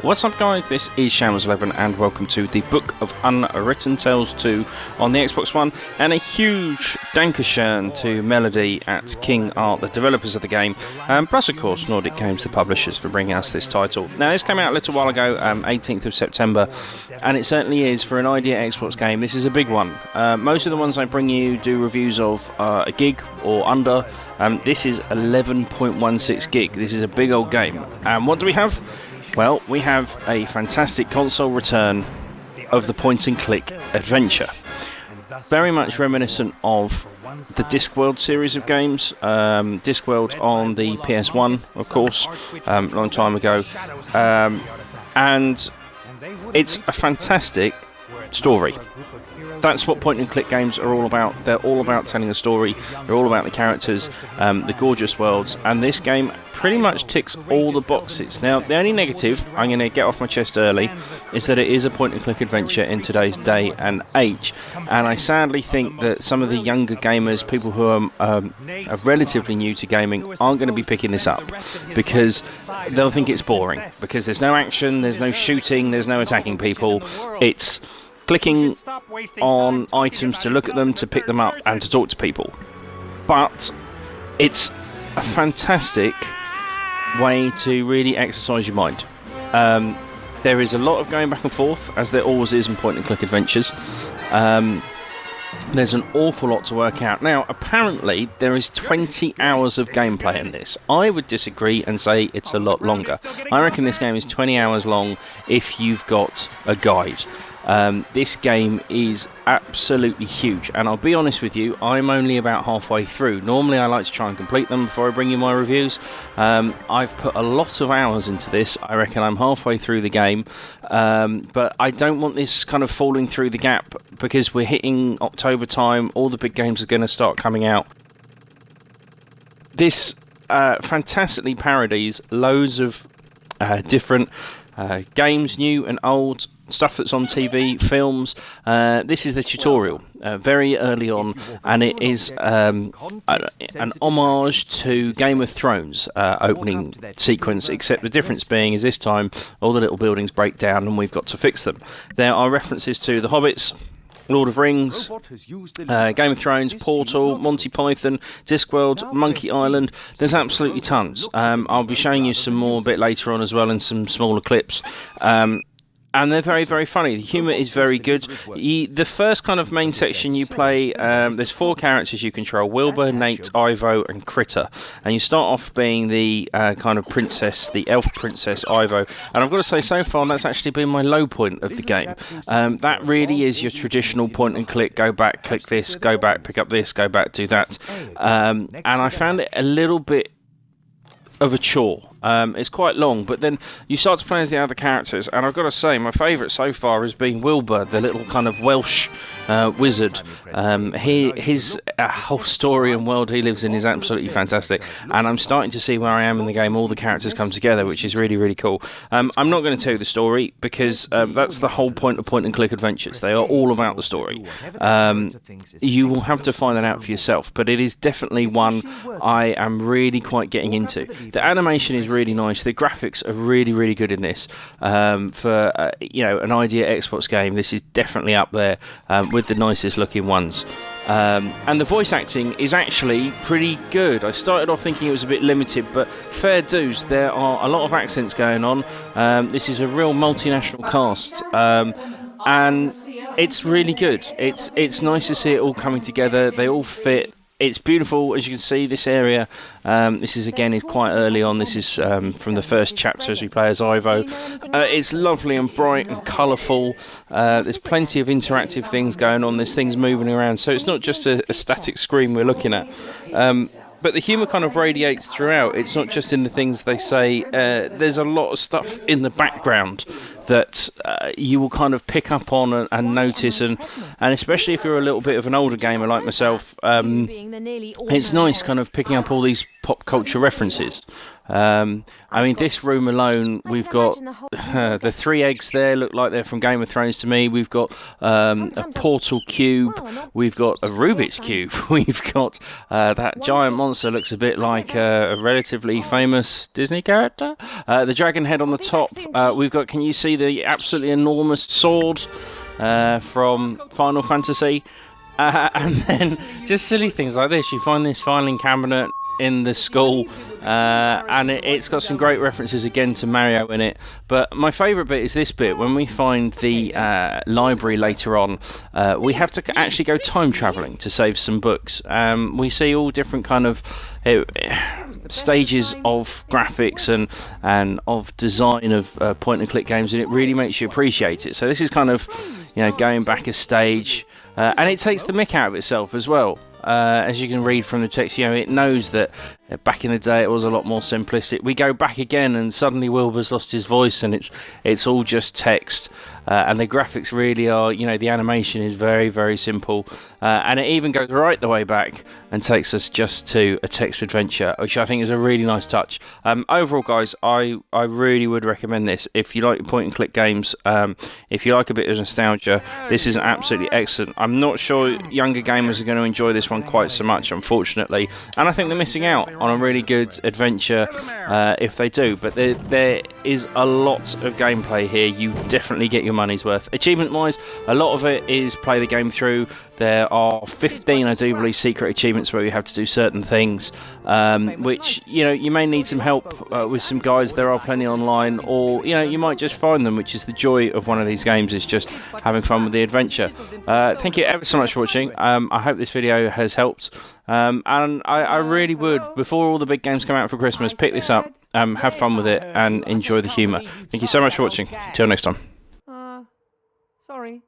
What's up guys, this is Shambles11 and welcome to the Book of Unwritten Tales 2 on the Xbox One, and a huge Dankeschön to Melody at King Art, the developers of the game, plus of course Nordic Games, the publishers, for bringing us this title. Now this came out a little while ago, 18th of September, and it certainly is, for an idea Xbox game, this is a big one. Most of the ones I bring you do reviews of a gig or under. This is 11.16 gig, this is a big old game. And what do we have? Well, we have a fantastic console return of the point-and-click adventure. Very much reminiscent of the Discworld series of games. Discworld on the PS1, of course, a long time ago. And it's a fantastic story. That's what point-and-click games are all about. They're all about telling a story. They're all about the characters, the gorgeous worlds, and this game pretty much ticks all the boxes. Now, the only negative I'm going to get off my chest early is that it is a point-and-click adventure in today's day and age, and I sadly think that some of the younger gamers, people who are relatively new to gaming, aren't going to be picking this up because they'll think it's boring, because there's no action, there's no shooting, there's no attacking people. It's clicking on items to look at them, to pick them up, and to talk to people. But it's a fantastic way to really exercise your mind. There is a lot of going back and forth, as there always is in point-and-click adventures. There's an awful lot to work out. Now, apparently, there is 20 hours of gameplay in this. I would disagree and say it's a lot longer. I reckon this game is 20 hours long if you've got a guide. This game is absolutely huge, and I'll be honest with you, I'm only about halfway through. Normally I like to try and complete them before I bring you my reviews. I've put a lot of hours into this. I reckon I'm halfway through the game, but I don't want this kind of falling through the gap, because we're hitting October time, all the big games are going to start coming out. This fantastically parodies loads of different games, new and old, stuff that's on TV, films. This is the tutorial, very early on, and it is an homage to Game of Thrones opening sequence, except the difference being is this time all the little buildings break down and we've got to fix them. There are references to The Hobbits, Lord of Rings, Game of Thrones, Portal, Monty Python, Discworld, Monkey Island. There's absolutely tons. I'll be showing you some more a bit later on as well, in some smaller clips. And they're very, very funny. The humour is very good. The first kind of main section you play, there's 4 characters you control: Wilbur, Nate, Ivo, and Critter. And you start off being the kind of princess, the elf princess, Ivo. And I've got to say, so far, that's actually been my low point of the game. That really is your traditional point and click, go back, click this, go back, pick up this, go back, do that. And I found it a little bit of a chore. It's quite long, but then you start to play as the other characters, and I've got to say, my favourite so far has been Wilbur, the little kind of Welsh wizard. His whole story and world he lives in is absolutely fantastic, and I'm starting to see where I am in the game. All the characters come together, which is really, really cool. I'm not going to tell you the story, because that's the whole point of point-and-click adventures. They are all about the story. You will have to find that out for yourself, but it is definitely one I am really quite getting into. The animation is really nice. The graphics are really, really good in this. For an idea Xbox game, this is definitely up there with the nicest looking ones. And the voice acting is actually pretty good. I started off thinking it was a bit limited, but fair dues, there are a lot of accents going on. This is a real multinational cast, and it's really good. It's nice to see it all coming together. They all fit. It's beautiful, as you can see, this area. This is quite early on. This is from the first chapter as we play as Ivo. It's lovely and bright and colourful. There's plenty of interactive things going on. There's things moving around, so it's not just a static screen we're looking at. But the humour kind of radiates throughout. It's not just in the things they say. There's a lot of stuff in the background that you will kind of pick up on and notice, and especially if you're a little bit of an older gamer like myself, it's nice kind of picking up all these pop culture references. I mean, this room alone, we've got the 3 eggs there look like they're from Game of Thrones to me. We've got a portal cube. We've got a Rubik's cube. We've got that giant monster looks a bit like a relatively famous Disney character. The dragon head on the top. We've got, can you see the absolutely enormous sword from Final Fantasy? And then just silly things like this. You find this filing cabinet in the school, and it's got some great references again to Mario in it. But my favourite bit is this bit when we find the library later on. We have to actually go time travelling to save some books. We see all different kind of stages of graphics and of design of point and click games, and it really makes you appreciate it. So this is kind of, you know, going back a stage, and it takes the mick out of itself as well. As you can read from the text, you know, it knows that back in the day it was a lot more simplistic. We go back again and suddenly Wilbur's lost his voice and it's all just text, and the graphics really are, you know, the animation is very, very simple, and it even goes right the way back and takes us just to a text adventure, which I think is a really nice touch. Overall, guys, I really would recommend this. If you like point and click games, if you like a bit of nostalgia, this is absolutely excellent. I'm not sure younger gamers are going to enjoy this one quite so much, unfortunately, and I think they're missing out on a really good adventure if they do. But there is a lot of gameplay here. You definitely get your money's worth. Achievement wise, a lot of it is play the game through. There are 15, I do believe, secret achievements where you have to do certain things, which, you know, you may need some help with some guys. There are plenty online, or, you know, you might just find them, which is the joy of one of these games, is just having fun with the adventure. Thank you ever so much for watching. I hope this video has helped, and I really would, before all the big games come out for Christmas, pick this up, have fun with it, and enjoy the humour. Thank you so much for watching. Till next time. Sorry.